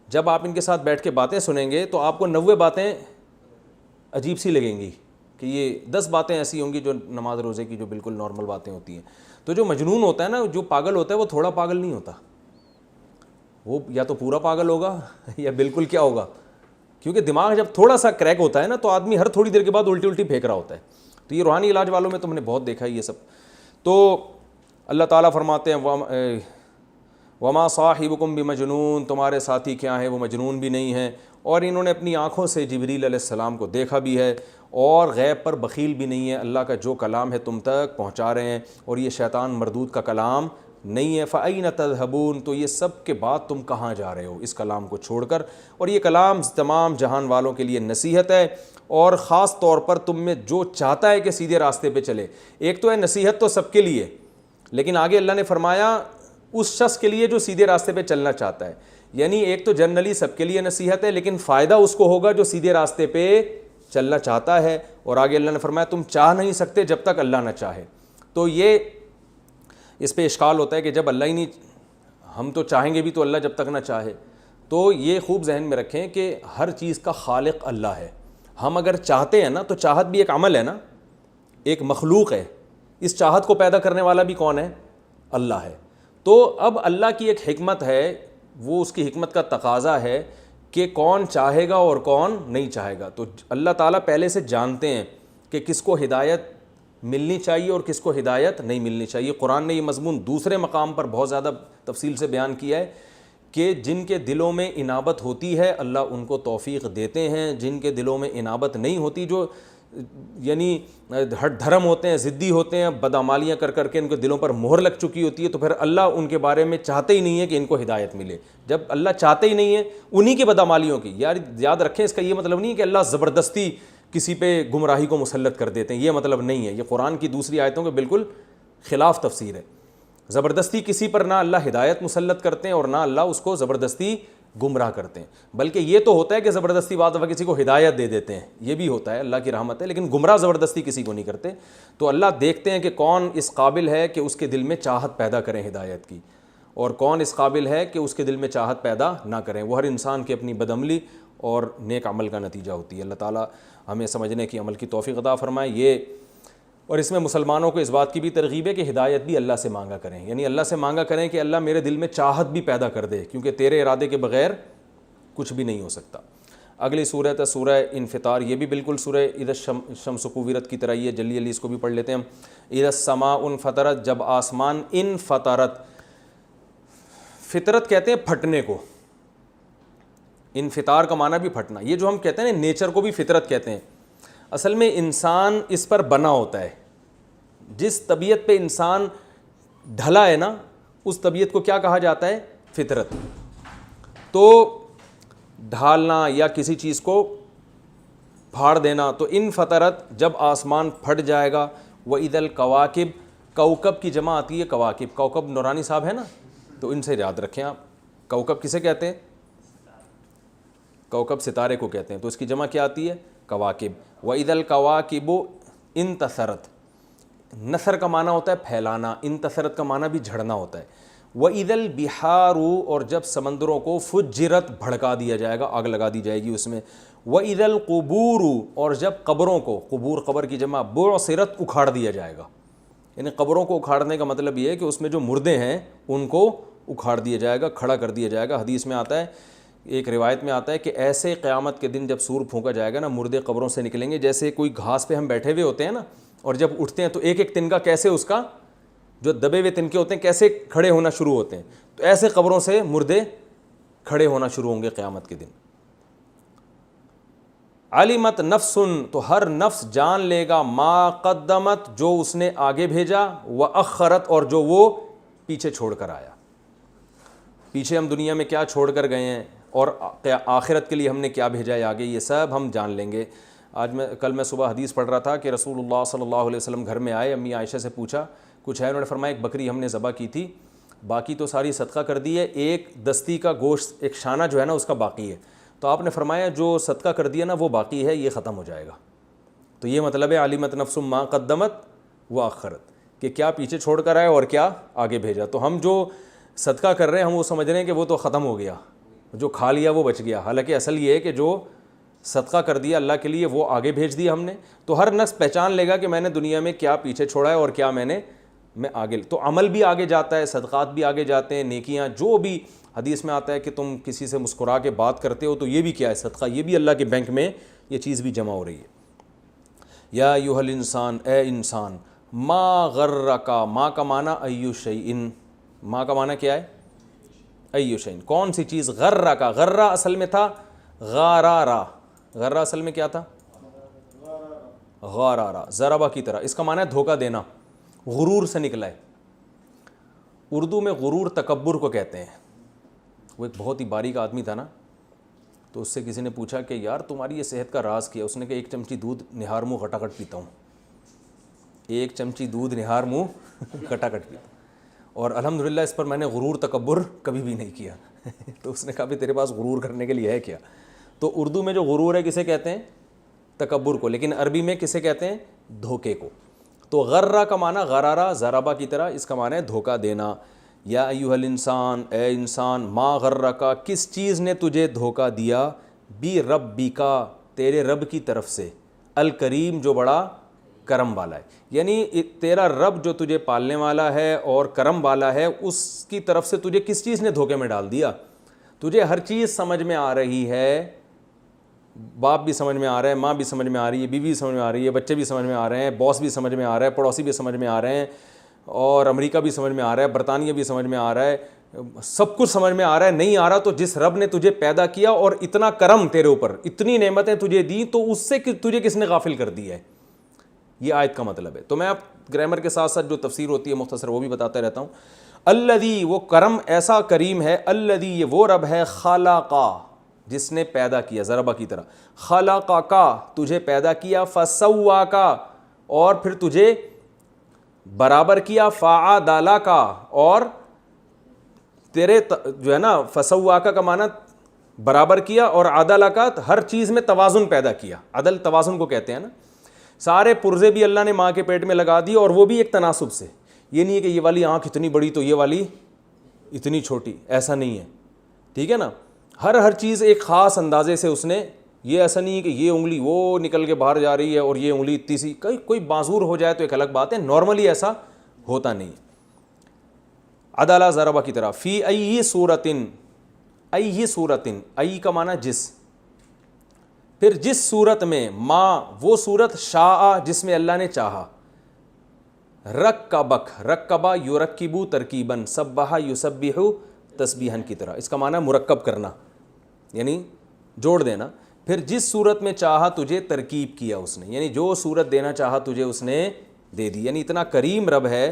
جب آپ ان کے ساتھ بیٹھ کے باتیں سنیں گے تو آپ کو 90 باتیں عجیب سی لگیں گی, کہ یہ 10 باتیں ایسی ہوں گی جو نماز روزے کی جو بالکل نارمل باتیں ہوتی ہیں. تو جو مجنون ہوتا ہے نا, جو پاگل ہوتا ہے, وہ تھوڑا پاگل نہیں ہوتا, وہ یا تو پورا پاگل ہوگا یا بالکل کیا ہوگا, کیونکہ دماغ جب تھوڑا سا کریک ہوتا ہے نا تو آدمی ہر تھوڑی دیر کے بعد الٹی پھینک رہا ہوتا ہے. تو یہ روحانی علاج والوں میں تو میں نے بہت دیکھا ہے یہ سب. تو اللہ تعالیٰ فرماتے ہیں وما صاحبکم بمجنون, تمہارے ساتھی کیا ہیں, وہ مجنون بھی نہیں ہیں, اور انہوں نے اپنی آنکھوں سے جبریل علیہ السلام کو دیکھا بھی ہے, اور غیب پر بخیل بھی نہیں ہے, اللہ کا جو کلام ہے تم تک پہنچا رہے ہیں, اور یہ شیطان مردود کا کلام نہیں ہے. فَأَيْنَ تَذْهَبُونَ, تو یہ سب کے بعد تم کہاں جا رہے ہو اس کلام کو چھوڑ کر. اور یہ کلام تمام جہان والوں کے لیے نصیحت ہے, اور خاص طور پر تم میں جو چاہتا ہے کہ سیدھے راستے پہ چلے. ایک تو ہے نصیحت تو سب کے لیے, لیکن آگے اللہ نے فرمایا اس شخص کے لیے جو سیدھے راستے پہ چلنا چاہتا ہے. یعنی ایک تو جنرلی سب کے لیے نصیحت ہے, لیکن فائدہ اس کو ہوگا جو سیدھے راستے پہ چلنا چاہتا ہے. اور آگے اللہ نے فرمایا تم چاہ نہیں سکتے جب تک اللہ نہ چاہے. تو یہ اس پہ اشکال ہوتا ہے کہ جب اللہ ہی نہیں, ہم تو چاہیں گے بھی تو اللہ جب تک نہ چاہے. تو یہ خوب ذہن میں رکھیں کہ ہر چیز کا خالق اللہ ہے. ہم اگر چاہتے ہیں نا تو چاہت بھی ایک عمل ہے نا, ایک مخلوق ہے, اس چاہت کو پیدا کرنے والا بھی کون ہے, اللہ ہے. تو اب اللہ کی ایک حکمت ہے, وہ اس کی حکمت کا تقاضا ہے کہ کون چاہے گا اور کون نہیں چاہے گا. تو اللہ تعالیٰ پہلے سے جانتے ہیں کہ کس کو ہدایت ملنی چاہیے اور کس کو ہدایت نہیں ملنی چاہیے. قرآن نے یہ مضمون دوسرے مقام پر بہت زیادہ تفصیل سے بیان کیا ہے کہ جن کے دلوں میں انابت ہوتی ہے اللہ ان کو توفیق دیتے ہیں, جن کے دلوں میں انابت نہیں ہوتی, جو یعنی ہٹ دھرم ہوتے ہیں, ضدی ہوتے ہیں, بدعمالیاں کر کر کے ان کے دلوں پر مہر لگ چکی ہوتی ہے, تو پھر اللہ ان کے بارے میں چاہتے ہی نہیں ہے کہ ان کو ہدایت ملے. جب اللہ چاہتے ہی نہیں ہے انہی کے بدعمالیوں کی, یاد رکھیں اس کا یہ مطلب نہیں ہے کہ اللہ زبردستی کسی پہ گمراہی کو مسلط کر دیتے ہیں, یہ مطلب نہیں ہے. یہ قرآن کی دوسری آیتوں کے بالکل خلاف تفسیر ہے. زبردستی کسی پر نہ اللہ ہدایت مسلط کرتے ہیں اور نہ اللہ اس کو زبردستی گمراہ کرتے ہیں, بلکہ یہ تو ہوتا ہے کہ زبردستی بعض دفعہ کسی کو ہدایت دے دیتے ہیں, یہ بھی ہوتا ہے, اللہ کی رحمت ہے, لیکن گمراہ زبردستی کسی کو نہیں کرتے. تو اللہ دیکھتے ہیں کہ کون اس قابل ہے کہ اس کے دل میں چاہت پیدا کریں ہدایت کی, اور کون اس قابل ہے کہ اس کے دل میں چاہت پیدا نہ کریں. وہ ہر انسان کی اپنی بدعملی اور نیک عمل کا نتیجہ ہوتی ہے. اللہ تعالیٰ ہمیں سمجھنے کی عمل کی توفیق عطا فرمائے. یہ اور اس میں مسلمانوں کو اس بات کی بھی ترغیب ہے کہ ہدایت بھی اللہ سے مانگا کریں, یعنی اللہ سے مانگا کریں کہ اللہ میرے دل میں چاہت بھی پیدا کر دے, کیونکہ تیرے ارادے کے بغیر کچھ بھی نہیں ہو سکتا. اگلی صورت ہے سورہ انفطار. یہ بھی بالکل سورہ اذا الشمس کوورت کی طرح ہی ہے. جلدی جلدی اس کو بھی پڑھ لیتے ہیں ہم. اذا السماء انفطرت, جب آسمان انفطرت, فطرت کہتے ہیں پھٹنے کو, انفطار کا معنی بھی پھٹنا. یہ جو ہم کہتے ہیں نا نیچر کو بھی فطرت کہتے ہیں, اصل میں انسان اس پر بنا ہوتا ہے. جس طبیعت پہ انسان ڈھلا ہے نا, اس طبیعت کو کیا کہا جاتا ہے؟ فطرت. تو ڈھالنا یا کسی چیز کو پھاڑ دینا. تو انفطرت, جب آسمان پھٹ جائے گا. وَإِذَا الْكَوَاكِبُ, کوكب کی جمع آتی ہے کواکب. کوكب نورانی صاحب ہے نا, تو ان سے یاد رکھیں آپ. کوكب کسے کہتے ہیں؟ کوكب ستارے کو کہتے ہیں, تو اس کی جمع کیا آتی ہے؟ کواکب. وَإِذَا الْكَوَاكِبُ انتثرت, نثر کا معنی ہوتا ہے پھیلانا, انتثرت کا معنی بھی جھڑنا ہوتا ہے. وَإِذَا الْبِحَارُ, اور جب سمندروں کو فجرت, بھڑکا دیا جائے گا, آگ لگا دی جائے گی اس میں. وَإِذَا الْقُبُورُ, اور جب قبروں کو, قبور قبر کی جمع, بُعْثِرَت, اکھاڑ دیا جائے گا. یعنی قبروں کو اکھاڑنے کا مطلب یہ ہے کہ اس میں جو مردے ہیں ان کو اکھاڑ دیا جائے گا, کھڑا کر دیا جائے گا. حدیث میں آتا ہے, ایک روایت میں آتا ہے کہ ایسے قیامت کے دن جب سور پھونکا جائے گا نا, مردے قبروں سے نکلیں گے جیسے کوئی گھاس پہ ہم بیٹھے ہوئے ہوتے ہیں نا, اور جب اٹھتے ہیں تو ایک ایک تنکا کیسے اس کا جو دبے ہوئے تنکے ہوتے ہیں کیسے کھڑے ہونا شروع ہوتے ہیں, تو ایسے قبروں سے مردے کھڑے ہونا شروع ہوں گے قیامت کے دن. علمت نفس, تو ہر نفس جان لے گا, ما قدمت, جو اس نے آگے بھیجا, واخرت, اور جو وہ پیچھے چھوڑ کر آیا. پیچھے ہم دنیا میں کیا چھوڑ کر گئے ہیں اور آخرت کے لیے ہم نے کیا بھیجا ہے آگے, یہ سب ہم جان لیں گے. کل میں صبح حدیث پڑھ رہا تھا کہ رسول اللہ صلی اللہ علیہ وسلم گھر میں آئے, امی عائشہ سے پوچھا کچھ ہے, انہوں نے فرمایا ایک بکری ہم نے ذبح کی تھی, باقی تو ساری صدقہ کر دی ہے, ایک دستی کا گوشت, ایک شانہ جو ہے نا اس کا باقی ہے. تو آپ نے فرمایا جو صدقہ کر دیا نا وہ باقی ہے, یہ ختم ہو جائے گا. تو یہ مطلب ہے علمت نفس ما قدمت واخرت, کہ کیا پیچھے چھوڑ کر آئے اور کیا آگے بھیجا. تو ہم جو صدقہ کر رہے ہیں ہم وہ سمجھ رہے ہیں کہ وہ تو ختم ہو گیا, جو کھا لیا وہ بچ گیا, حالانکہ اصل یہ ہے کہ جو صدقہ کر دیا اللہ کے لیے وہ آگے بھیج دیا ہم نے. تو ہر نفس پہچان لے گا کہ میں نے دنیا میں کیا پیچھے چھوڑا ہے اور کیا میں آگے. تو عمل بھی آگے جاتا ہے, صدقات بھی آگے جاتے ہیں, نیکیاں جو بھی. حدیث میں آتا ہے کہ تم کسی سے مسکرا کے بات کرتے ہو تو یہ بھی کیا ہے؟ صدقہ. یہ بھی اللہ کے بینک میں یہ چیز بھی جمع ہو رہی ہے. یا ایھا الانسان, اے انسان, ما غرک, ما کا معنی ایو شیء, ما کا معنی کیا ہے؟ ایو شیء, کون سی چیز. غرک, غرہ اصل میں تھا غارارا, غرہ اصل میں کیا تھا؟ غارارا, ضربہ کی طرح. اس کا معنی ہے دھوکہ دینا, غرور سے نکلا ہے. اردو میں غرور تکبر کو کہتے ہیں. وہ ایک بہت ہی باریک آدمی تھا نا, تو اس سے کسی نے پوچھا کہ یار تمہاری یہ صحت کا راز کیا؟ اس نے کہا ایک چمچی دودھ نہار منہ کھٹاکھٹ پیتا ہوں, ایک چمچی دودھ نہار منہ کھٹاکھٹ پیتا ہوں, اور الحمدللہ اس پر میں نے غرور تکبر کبھی بھی نہیں کیا. تو اس نے کہا بھی تیرے پاس غرور کرنے کے لیے ہے کیا؟ تو اردو میں جو غرور ہے کسے کہتے ہیں؟ تکبر کو, لیکن عربی میں کسے کہتے ہیں؟ دھوکے کو. تو غرہ کا معنی غرارہ, ضربہ کی طرح, اس کا معنی ہے دھوکہ دینا. یا ایھا الانسان, اے انسان, ما غرک, کس چیز نے تجھے دھوکہ دیا, بی ربک, تیرے رب کی طرف سے, الکریم, جو بڑا کرم والا ہے. یعنی تیرا رب جو تجھے پالنے والا ہے اور کرم والا ہے, اس کی طرف سے تجھے کس چیز نے دھوکے میں ڈال دیا؟ تجھے ہر چیز سمجھ میں آ رہی ہے, باپ بھی سمجھ میں آ رہا ہے, ماں بھی سمجھ میں آ رہی ہے, بیوی بھی سمجھ میں آ رہی ہے, بچے بھی سمجھ میں آ رہے ہیں, باس بھی سمجھ میں آ رہا ہے, پڑوسی بھی سمجھ میں آ رہے ہیں, اور امریکہ بھی سمجھ میں آ رہا ہے, برطانیہ بھی سمجھ میں آ رہا ہے, سب کچھ سمجھ میں آ رہا ہے. نہیں آ رہا تو جس رب نے تجھے پیدا کیا اور اتنا کرم تیرے اوپر, اتنی نعمتیں تجھے دی, تو اس سے تجھے کس نے غافل کر دی ہے؟ یہ آیت کا مطلب ہے. تو میں اب گرامر کے ساتھ ساتھ جو تفسیر ہوتی ہے مختصر وہ بھی بتاتا رہتا ہوں. الذی, وہ کرم ایسا کریم ہے, الذی, یہ وہ رب ہے, خلقا, جس نے پیدا کیا, ضربہ کی طرح, خلقا کا, تجھے پیدا کیا, فسوا کا, اور پھر تجھے برابر کیا فعادلا کا، اور تیرے جو ہے نا فسواکا کا معنی برابر کیا، اور عدلا کا ہر چیز میں توازن پیدا کیا. عدل توازن کو کہتے ہیں نا. سارے پرزے بھی اللہ نے ماں کے پیٹ میں لگا دی، اور وہ بھی ایک تناسب سے. یہ نہیں ہے کہ یہ والی آنکھ اتنی بڑی تو یہ والی اتنی چھوٹی، ایسا نہیں ہے. ٹھیک ہے نا. ہر چیز ایک خاص اندازے سے اس نے. یہ ایسا نہیں ہے کہ یہ انگلی وہ نکل کے باہر جا رہی ہے اور یہ انگلی اتنی سی. کوئی معذور ہو جائے تو ایک الگ بات ہے، نارملی ایسا ہوتا نہیں. عدالہ ضربہ کی طرح. فی ای صورتن، ای صورتن، ای کا معنی جس، پھر جس صورت میں، ما وہ صورت، شاء جس میں اللہ نے چاہا. رکبک، رکبہ یرکبو ترکیباً، سبح یسبح تسبیحاً کی طرح. اس کا معنی مرکب کرنا، یعنی جوڑ دینا. پھر جس صورت میں چاہا تجھے ترکیب کیا اس نے، یعنی جو صورت دینا چاہا تجھے اس نے دے دی. یعنی اتنا کریم رب ہے،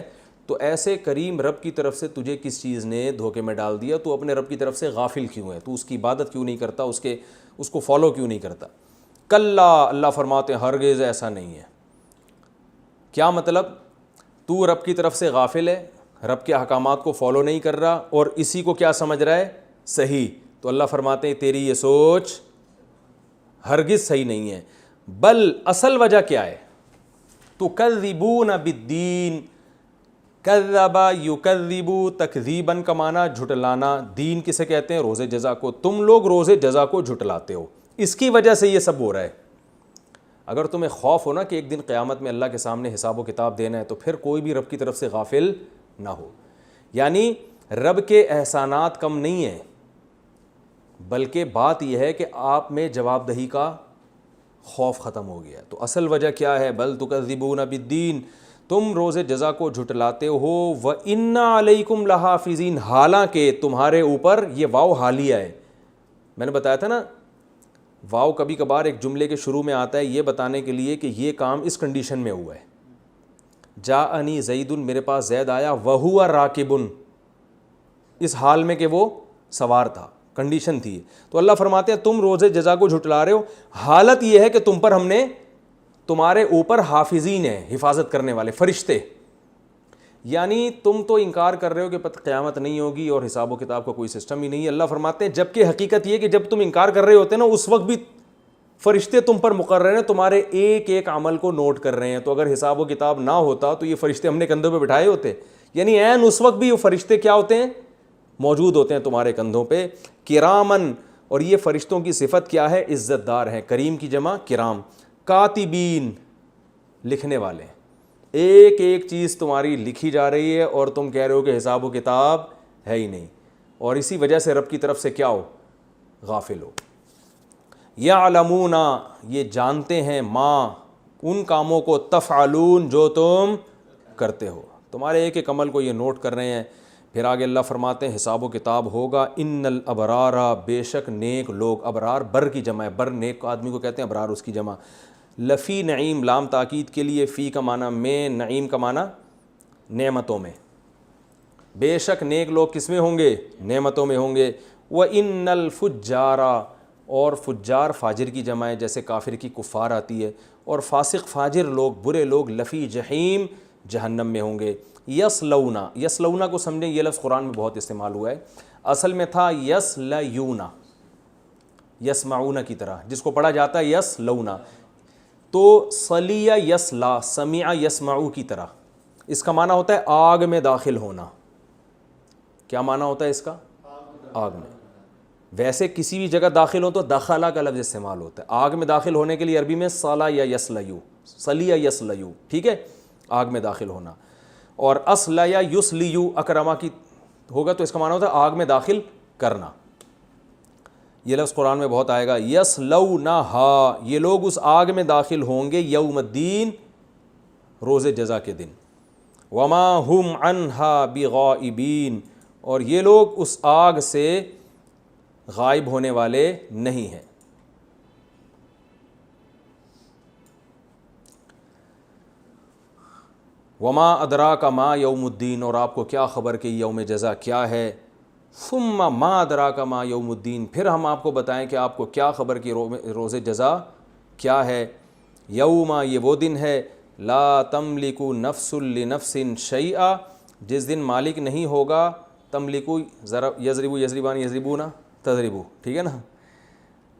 تو ایسے کریم رب کی طرف سے تجھے کس چیز نے دھوکے میں ڈال دیا؟ تو اپنے رب کی طرف سے غافل کیوں ہے؟ تو اس کی عبادت کیوں نہیں کرتا؟ اس کو فالو کیوں نہیں کرتا؟ کلا، اللہ فرماتے ہیں ہرگز ایسا نہیں ہے. کیا مطلب؟ تو رب کی طرف سے غافل ہے، رب کے احکامات کو فالو نہیں کر رہا، اور اسی کو کیا سمجھ رہا ہے؟ صحیح. تو اللہ فرماتے ہیں تیری یہ سوچ ہرگز صحیح نہیں ہے. بل اصل وجہ کیا ہے؟ تکذبون بالدین. کذب یکذب، تکذیباً کا معنی جھٹلانا. دین کسے کہتے ہیں؟ روز جزا کو. تم لوگ روز جزا کو جھٹلاتے ہو، اس کی وجہ سے یہ سب ہو رہا ہے. اگر تمہیں خوف ہو نا کہ ایک دن قیامت میں اللہ کے سامنے حساب و کتاب دینا ہے، تو پھر کوئی بھی رب کی طرف سے غافل نہ ہو. یعنی رب کے احسانات کم نہیں ہیں، بلکہ بات یہ ہے کہ آپ میں جواب دہی کا خوف ختم ہو گیا. تو اصل وجہ کیا ہے؟ بل تکذبون بالدین، تم روز جزا کو جھٹلاتے ہو. وَإِنَّ عَلَيْكُمْ لَحَافِظِينَ، حالانکہ تمہارے اوپر، یہ واو حالیہ ہے. میں نے بتایا تھا نا، واو کبھی کبھار ایک جملے کے شروع میں آتا ہے یہ بتانے کے لیے کہ یہ کام اس کنڈیشن میں ہوا ہے. جاءنی زید، میرے پاس زید آیا. وَهُوَ راکب، اس حال میں کہ وہ سوار تھا، کنڈیشن تھی. تو اللہ فرماتے ہیں تم روز جزا کو جھٹلا رہے ہو، حالت یہ ہے کہ تم پر ہم نے، تمہارے اوپر حافظین ہیں، حفاظت کرنے والے فرشتے. یعنی تم تو انکار کر رہے ہو کہ قیامت نہیں ہوگی اور حساب و کتاب کا کوئی سسٹم ہی نہیں ہے. اللہ فرماتے ہیں جبکہ حقیقت یہ کہ جب تم انکار کر رہے ہوتے ہیں نا، اس وقت بھی فرشتے تم پر مقرر ہیں، تمہارے ایک ایک عمل کو نوٹ کر رہے ہیں. تو اگر حساب و کتاب نہ ہوتا تو یہ فرشتے ہم نے کندھوں پہ بٹھائے ہوتے. یعنی عین اس وقت بھی وہ فرشتے کیا ہوتے ہیں؟ موجود ہوتے ہیں تمہارے کندھوں پہ. کرامن، اور یہ فرشتوں کی صفت کیا ہے؟ عزت دار ہیں. کریم کی جمع کرام. کاتبین، لکھنے والے. ایک ایک چیز تمہاری لکھی جا رہی ہے اور تم کہہ رہے ہو کہ حساب و کتاب ہے ہی نہیں، اور اسی وجہ سے رب کی طرف سے کیا ہو؟ غافل ہو. یعلمون، یہ جانتے ہیں، ما ان کاموں کو، تفعلون جو تم کرتے ہو، تمہارے ایک ایک عمل کو یہ نوٹ کر رہے ہیں. پھر آگے اللہ فرماتے ہیں حساب و کتاب ہوگا. ان الابرار، بے شک نیک لوگ. ابرار بر کی جمع ہے، بر نیک آدمی کو کہتے ہیں، ابرار اس کی جمع. لفی نعیم، لام تاکید کے لیے، فی کا معنی میں، نعیم کا معنی نعمتوں میں. بے شک نیک لوگ کس میں ہوں گے؟ نعمتوں میں ہوں گے. وَإِنَّ الْفُجَّارَ، اور فجار فاجر کی جمع ہے، جیسے کافر کی کفار آتی ہے. اور فاسق فاجر لوگ، برے لوگ، لفی جہیم، جہنم میں ہوں گے. یسلونا، یسلونا کو سمجھیں، یہ لفظ قرآن میں بہت استعمال ہوا ہے. اصل میں تھا یسلیونا، یسمعون کی طرح، جس کو پڑھا جاتا ہے یسلونا. تو صلیہ یسلا، سمع یسمعو کی طرح. اس کا معنی ہوتا ہے آگ میں داخل ہونا. کیا معنی ہوتا ہے اس کا؟ آگ میں. ویسے کسی بھی جگہ داخل ہو تو دخلہ کا لفظ استعمال ہوتا ہے. آگ میں داخل ہونے کے لیے عربی میں صلا یا یسلیو، صلیہ یسلیو، ٹھیک ہے، آگ میں داخل ہونا. اور اصلا یا یسلیو اکرما کی ہوگا تو اس کا معنی ہوتا ہے آگ میں داخل کرنا. یہ لفظ قرآن میں بہت آئے گا. یسلونہا، یہ لوگ اس آگ میں داخل ہوں گے، یوم الدین، روز جزا کے دن. وما ہم عنہا بغائبین، اور یہ لوگ اس آگ سے غائب ہونے والے نہیں ہیں. وما ادراک ما یوم الدین، اور آپ کو کیا خبر کہ یوم جزا کیا ہے. ثم ما ادراک ما یوم الدین، پھر ہم آپ کو بتائیں کہ آپ کو کیا خبر کہ روز جزا کیا ہے. یوم، یہ وہ دن ہے، لا تملک نفس لنفس شیئا، جس دن مالک نہیں ہوگا، تملکو یضربو یضربان یضربونا تضربو، ٹھیک ہے نا،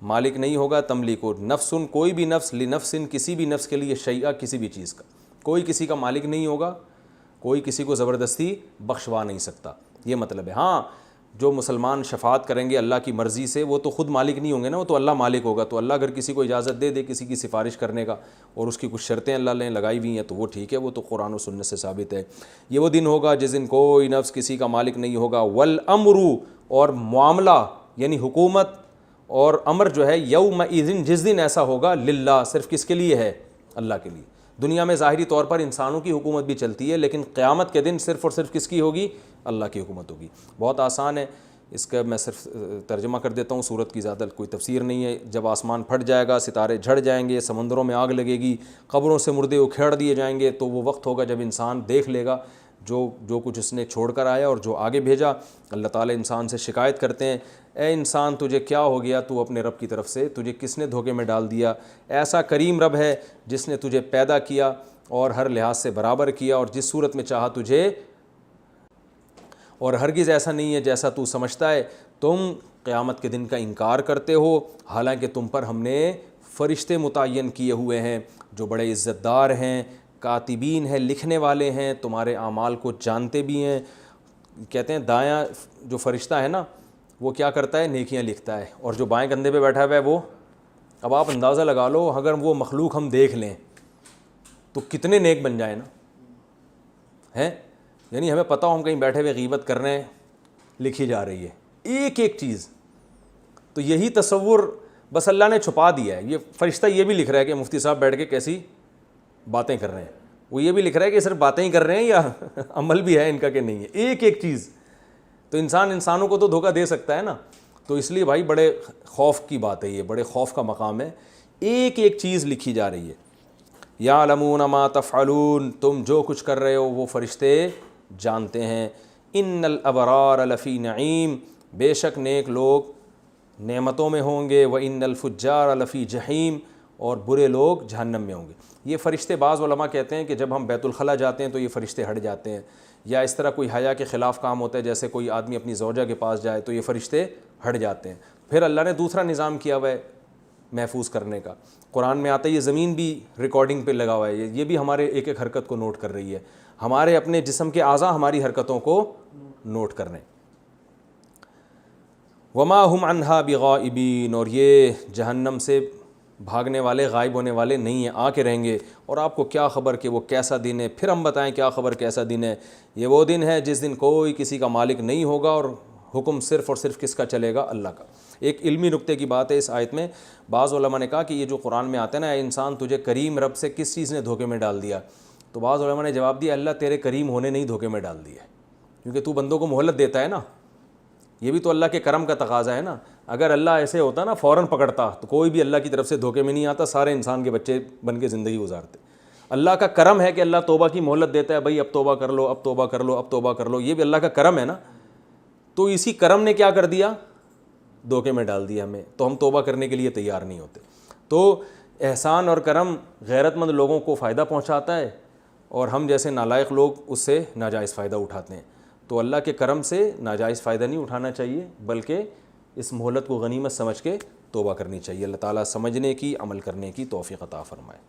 مالک نہیں ہوگا تملکو نفس، کوئی بھی نفس، لنفس کسی بھی نفس کے لیے، شیئا کسی بھی چیز کا، کوئی کسی کا مالک نہیں ہوگا، کوئی کسی کو زبردستی بخشوا نہیں سکتا، یہ مطلب ہے۔ ہاں جو مسلمان شفاعت کریں گے اللہ کی مرضی سے، وہ تو خود مالک نہیں ہوں گے نا، وہ تو اللہ مالک ہوگا، تو اللہ اگر کسی کو اجازت دے دے کسی کی سفارش کرنے کا، اور اس کی کچھ شرطیں اللہ نے لگائی ہوئی ہیں، تو وہ ٹھیک ہے، وہ تو قرآن و سنت سے ثابت ہے۔ یہ وہ دن ہوگا جس دن کوئی نفس کسی کا مالک نہیں ہوگا، والامر، اور معاملہ یعنی حکومت اور امر جو ہے، یومئذ جس دن ایسا ہوگا، للہ صرف کس کے لیے ہے؟ اللہ کے لیے۔ دنیا میں ظاہری طور پر انسانوں کی حکومت بھی چلتی ہے، لیکن قیامت کے دن صرف اور صرف کس کی ہوگی؟ اللہ کی حکومت ہوگی۔ بہت آسان ہے، اس کا میں صرف ترجمہ کر دیتا ہوں، سورت کی زیادہ کوئی تفسیر نہیں ہے۔ جب آسمان پھٹ جائے گا، ستارے جھڑ جائیں گے، سمندروں میں آگ لگے گی، قبروں سے مردے اکھیڑ دیے جائیں گے، تو وہ وقت ہوگا جب انسان دیکھ لے گا جو کچھ اس نے چھوڑ کر آیا اور جو آگے بھیجا۔ اللہ تعالیٰ انسان سے شکایت کرتے ہیں، اے انسان تجھے کیا ہو گیا، تو اپنے رب کی طرف سے تجھے کس نے دھوکے میں ڈال دیا؟ ایسا کریم رب ہے جس نے تجھے پیدا کیا اور ہر لحاظ سے برابر کیا، اور جس صورت میں چاہا تجھے، اور ہرگز ایسا نہیں ہے جیسا تو سمجھتا ہے، تم قیامت کے دن کا انکار کرتے ہو، حالانکہ تم پر ہم نے فرشتے متعین کیے ہوئے ہیں جو بڑے عزت دار ہیں، کاتبین ہیں، لکھنے والے ہیں، تمہارے اعمال کو جانتے بھی ہیں۔ کہتے ہیں دایاں جو فرشتہ ہے نا، وہ کیا کرتا ہے؟ نیکیاں لکھتا ہے، اور جو بائیں کندھے پہ بیٹھا ہوا ہے وہ، اب آپ اندازہ لگا لو اگر وہ مخلوق ہم دیکھ لیں تو کتنے نیک بن جائیں نا، ہیں؟ یعنی ہمیں پتہ ہو ہم کہیں بیٹھے ہوئے غیبت کر رہے ہیں، لکھی جا رہی ہے ایک ایک چیز۔ تو یہی تصور بس اللہ نے چھپا دیا ہے۔ یہ فرشتہ یہ بھی لکھ رہا ہے کہ مفتی صاحب بیٹھ کے کیسی باتیں کر رہے ہیں، وہ یہ بھی لکھ رہا ہے کہ صرف باتیں ہی کر رہے ہیں یا عمل بھی ہے ان کا کہ نہیں ہے، ایک ایک چیز۔ تو انسانوں کو تو دھوکہ دے سکتا ہے نا، تو اس لیے بھائی بڑے خوف کی بات ہے، یہ بڑے خوف کا مقام ہے، ایک ایک چیز لکھی جا رہی ہے۔ یعلمون ما تفعلون، تم جو کچھ کر رہے ہو وہ فرشتے جانتے ہیں۔ ان الابرار لفی نعیم، بے شک نیک لوگ نعمتوں میں ہوں گے، وان الفجار لفی جحیم، اور برے لوگ جہنم میں ہوں گے۔ یہ فرشتے، بعض علماء کہتے ہیں کہ جب ہم بیت الخلاء جاتے ہیں تو یہ فرشتے ہٹ جاتے ہیں، یا اس طرح کوئی حیا کے خلاف کام ہوتا ہے، جیسے کوئی آدمی اپنی زوجہ کے پاس جائے تو یہ فرشتے ہٹ جاتے ہیں۔ پھر اللہ نے دوسرا نظام کیا ہوا ہے محفوظ کرنے کا، قرآن میں آتا ہے، یہ زمین بھی ریکارڈنگ پہ لگا ہوا ہے، یہ بھی ہمارے ایک ایک حرکت کو نوٹ کر رہی ہے، ہمارے اپنے جسم کے اعضاء ہماری حرکتوں کو نوٹ کر رہے ہیں۔ وما ہم عنہا بغائبین، اور یہ جہنم سے بھاگنے والے، غائب ہونے والے نہیں ہیں، آ کے رہیں گے۔ اور آپ کو کیا خبر کہ وہ کیسا دن ہے؟ پھر ہم بتائیں کیا خبر کیسا دن ہے؟ یہ وہ دن ہے جس دن کوئی کسی کا مالک نہیں ہوگا، اور حکم صرف اور صرف کس کا چلے گا؟ اللہ کا۔ ایک علمی نکتے کی بات ہے اس آیت میں، بعض علماء نے کہا کہ یہ جو قرآن میں آتا ہے نا، اے انسان تجھے کریم رب سے کس چیز نے دھوکے میں ڈال دیا؟ تو بعض علماء نے جواب دیا، اللہ تیرے کریم ہونے نہیں دھوکے میں ڈال دیا، کیونکہ تو بندوں کو مہلت دیتا ہے نا، یہ بھی تو اللہ کے کرم کا تقاضا ہے نا۔ اگر اللہ ایسے ہوتا نا فوراً پکڑتا تو کوئی بھی اللہ کی طرف سے دھوکے میں نہیں آتا، سارے انسان کے بچے بن کے زندگی گزارتے۔ اللہ کا کرم ہے کہ اللہ توبہ کی مہلت دیتا ہے، بھائی اب توبہ کر لو، اب توبہ کر لو، اب توبہ کر لو، یہ بھی اللہ کا کرم ہے نا۔ تو اسی کرم نے کیا کر دیا؟ دھوکے میں ڈال دیا ہمیں، تو ہم توبہ کرنے کے لیے تیار نہیں ہوتے۔ تو احسان اور کرم غیرت مند لوگوں کو فائدہ پہنچاتا ہے، اور ہم جیسے نالائق لوگ اس سے ناجائز فائدہ اٹھاتے ہیں۔ تو اللہ کے کرم سے ناجائز فائدہ نہیں اٹھانا چاہیے، بلکہ اس مہلت کو غنیمت سمجھ کے توبہ کرنی چاہیے۔ اللہ تعالیٰ سمجھنے کی، عمل کرنے کی توفیق عطا فرمائے۔